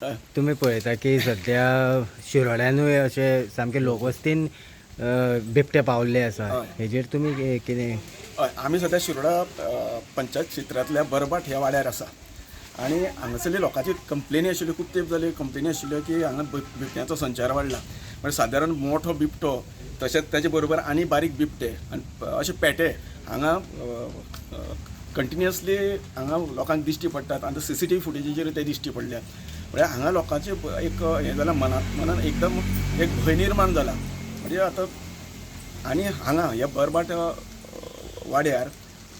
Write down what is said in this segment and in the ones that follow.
तुम्ही पळयता की सध्या शिरोड्यानूय अशे सामके लोकवस्तीन बिबटे पावल्ले आसा. हेजेर तुमी कितें? हय, आमी सध्या शिरोडा पंचायत क्षेत्रांतल्या बरबाट ह्या वाड्यार आसा आनी हांगासरली लोकांची कंप्लेनी आशिल्ल्यो, खूब तेंप जाली कंप्लेनी आशिल्ल्यो की हांगा बिबट्यांचो संचार वाडला. म्हणजे सादारण मोठो बिबटो तशेंच ताचे बरोबर आनी बारीक बिबटे आनी अशे पेटे हांगा कंटिन्युअसली हांगा लोकांक दिश्टी पडटात आनी CCTV फुटेजीचेर ते दिश्टी पडल्यात. म्हणजे हांगा लोकांचे एक हें जालां, मनान एकदम एक भंय निर्माण जाला. म्हणजे आतां आनी हांगा ह्या बरबाट वाड्यार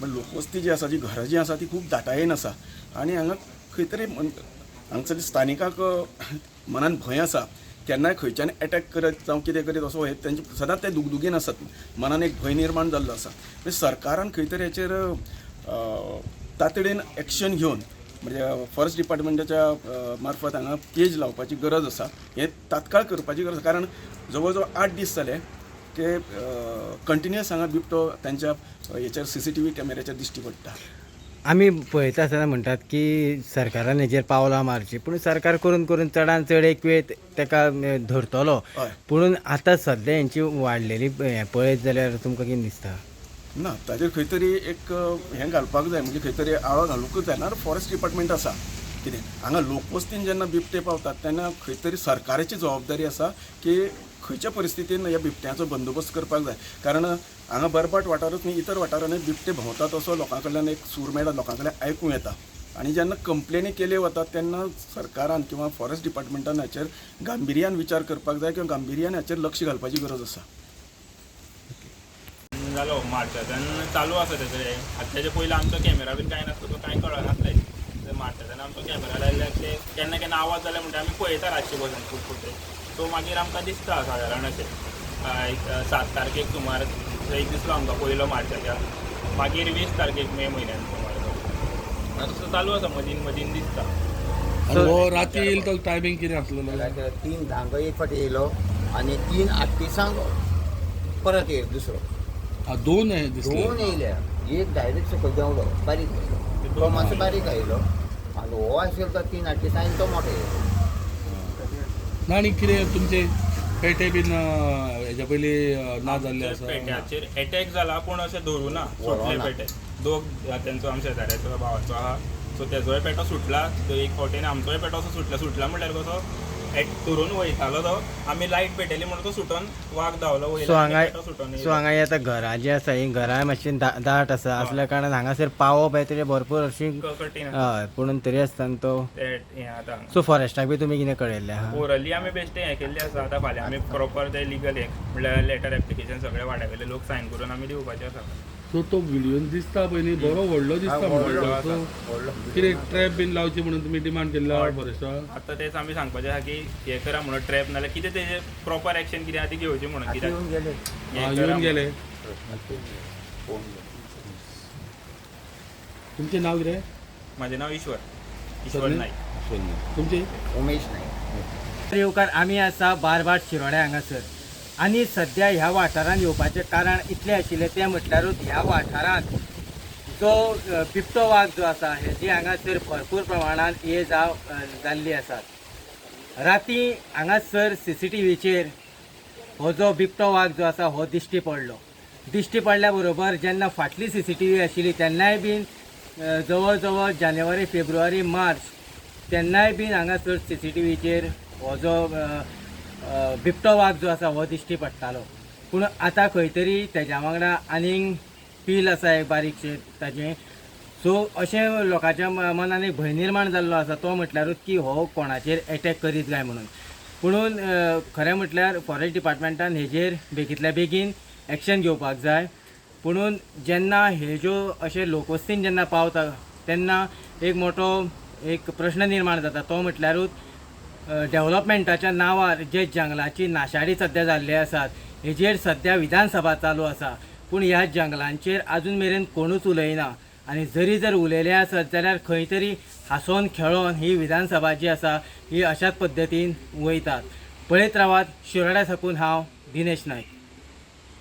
लोकवस्ती जी आसा, जी घरां जी आसा ती खूब दाटायेन आसा आनी हांगा खंय तरी हांगसरल्या स्थानिकांक मनान भंय आसा. केन्नाय खंयच्यान अटॅक करत जावं कितें करीत असो हे तेंचे सदांच ते दुगदुगेन आसात. मनान एक भंय निर्माण जाल्लो आसा. म्हणजे सरकारान खंय तरी हेचेर तातडीन एक्शन घेवन म्हणजे फॉरेस्ट डिपार्टमेंटाच्या मार्फत हांगा केज लावपाची गरज आसा. हें तात्काळ करपाची गरज आसा. कारण जवळ जवळ 8 दीस जाले ते कंटिन्युअस हांगा बिबटो तांच्या हेचेर CCTV कॅमेऱ्याचेर दिश्टी पडटा. आमी पळयता आसतना म्हणटात की सरकारान हेजेर पावलां मारची, पूण सरकार करून करून चडान चड एक वेळ ताका धरतलो. हय, पूण आतां सद्या हेंची वाडलेली हें पळयत जाल्यार तुमकां कितें दिसता? ना ताजेर खंय तरी एक हें घालपाक जाय, म्हणजे खंय तरी आळो घालूंकूच जाय ना. फॉरेस्ट डिपार्टमेंट आसा कितें हांगा लोकवस्तीन जेन्ना बिबटे पावतात तेन्ना खंय तरी सरकाराची जबाबदारी आसा की खंयच्या परिस्थितीन ह्या बिबट्यांचो बंदोबस्त करपाक जाय. कारण हांगा बरबाट वाठारांत न्ही, इतर वाठारांनी बिबटे भोंवतात असो लोकां कडल्यान एक सूर मेळटा, लोकां कडल्यान आयकूं येता. आनी जेन्ना कंप्लेनी केल्यो वतात तेन्ना सरकारान किंवा फॉरेस्ट डिपार्टमेंटान हाचेर गांभिर्यान विचार करपाक जाय किंवा गांभिर्यान हाचेर लक्ष घालपाची गरज आसा. जालो मारतात चालू आसा तेजे. आतां तेजे पयलीं आमचो कॅमेरा बीन कांय नासलो, तो कांय कळनासलें. ते मारतात आमचो कॅमेरा लायल्यार ते केन्ना केन्ना आवाज जाले म्हणटा आमी पळयता रातचे बसून खूब फुटे. सो मागीर आमकां दिसता सादारण अशें एक 7 तारखेक सुमार एक दिसलो आमकां पयलो मारच्याच्या. मागीर 20 तारखेक मे म्हयन्यान सुमार तसो चालू आसा, मदीं मदीं दिसता. हो राती येईल तो टायमिंग कितें आसलेलो? 3:10 एक फावटी येयलो आनी 3:38 परत येयलो दुसरो. दोन आहे दिसले. दोन येयल्या, एक डायरेक्ट सकयल देंवलो बारीक, तो मातसो बारीक आयलो आनी हो आशिल्लो तो 3:38 तो मोठो येयलो. ना आनी कितें तुमचे पेटे बीन हेच्या पयलीं ना जाल्ले आसा? पेट्याचेर अटॅक जाला पूण अशें धरूं ना, सुटले पेटे. दोग तेंचो आमच्या शेजाऱ्याचो भावाचो आहा, सो तेजोय पेटो सुटला. तो एक फावटीन आमचोय पेटो असो सुटला म्हणल्यार कसो धरून वयतालो तो. आमी लायट पेटयली म्हणून तो सुटोन वाग धांवलो वयलो. सो हांगा आता घरां जी आसा ही घरां मातशी दाट आसा असल्या कारणान हांगासर पावप तरी भरपूर अशी कठीण हय, पूण तरी आसतना तो हें आतां सो फॉरेस्टाक बी तुमी कितें कळयल्लें आहा? ओरली आमी बेश्टे हें केल्लें आसा. आतां फाल्यां आमी प्रॉपर ते लिगल हें म्हणल्यार लेटर एप्लिकेशन सगळे वाड्यावेले लोक सायन करून आमी दिवपाचें आसा. सो तो व्हिडिओन दिसता पयलीं बरो व्हडलो दिसता म्हणटा. सो कितें ट्रॅप बीन लावची म्हणून तुमी डिमांड केल्लो फॉरेस्टाक? आतां तेच आमी सांगपाचें आहा की हें करा म्हणून ट्रॅप नाल्यार कितें तेजें प्रॉपर एक्शन कितें आहा ती घेवची म्हणून. कित्याक येऊन गेले हें करा येऊन गेले. फोन तुमचें नांव कितें? म्हाजें नांव ईश्वर नायक. तुमचें? उमेश नायक. येवकार आमी आसा बारबाट शिरोड्या हांगासर आनी सद्या ह्या वाठारांत येवपाचें कारण इतलें आशिल्लें तें म्हटल्यारूच ह्या वाठारांत जो बिबटो वाघ जो आसा हेजी हांगासर भरपूर प्रमाणांत ये जाल्ली आसात. राती हांगासर CCTVचेर हो जो बिबटो वाघ जो आसा हो दिश्टी पडलो. दिश्टी पडल्या बरोबर जेन्ना फाटली CCTV आशिल्ली तेन्नाय बीन जवळ जवळ जानेवारी फेब्रुवारी मार्च तेन्नाय बीन हांगासर CCTVचेर हो जो बिबटो वाघ जो आसा हो दिश्टी पडटालो. पूण आतां खंय तरी तेज्या वांगडा आनीक पील आसा एक बारीकशें ताजें. सो अशें लोकांच्या मनान एक भंय निर्माण जाल्लो आसा, तो म्हटल्यारूच की हो कोणाचेर अटॅक करीत काय म्हणून. पुणून खरें म्हटल्यार फॉरेस्ट डिपार्टमेंटान हेजेर बेगींतल्या बेगीन एक्शन घेवपाक जाय. पुणून जेन्ना हे ज्यो अशे लोकवस्तीन जेन्ना पावता तेन्ना एक मोठो एक प्रश्न निर्माण जाता, तो म्हटल्यारूच डेव्हलपमेंटाच्या नांवार जे जंगलाची नाशाडी सद्या जाल्ली आसात हेजेर सद्या विधानसभा चालू आसा. पूण ह्या जंगलांचेर आजून मेरेन कोणूच उलयना आनी जर उलयले आसत जाल्यार खंय तरी हांसोन खेळोन ही विधानसभा जी आसा ही अशाच पद्दतीन वयतात. पळयत रावात शिरोड्या साकून हांव दिनेश नायक.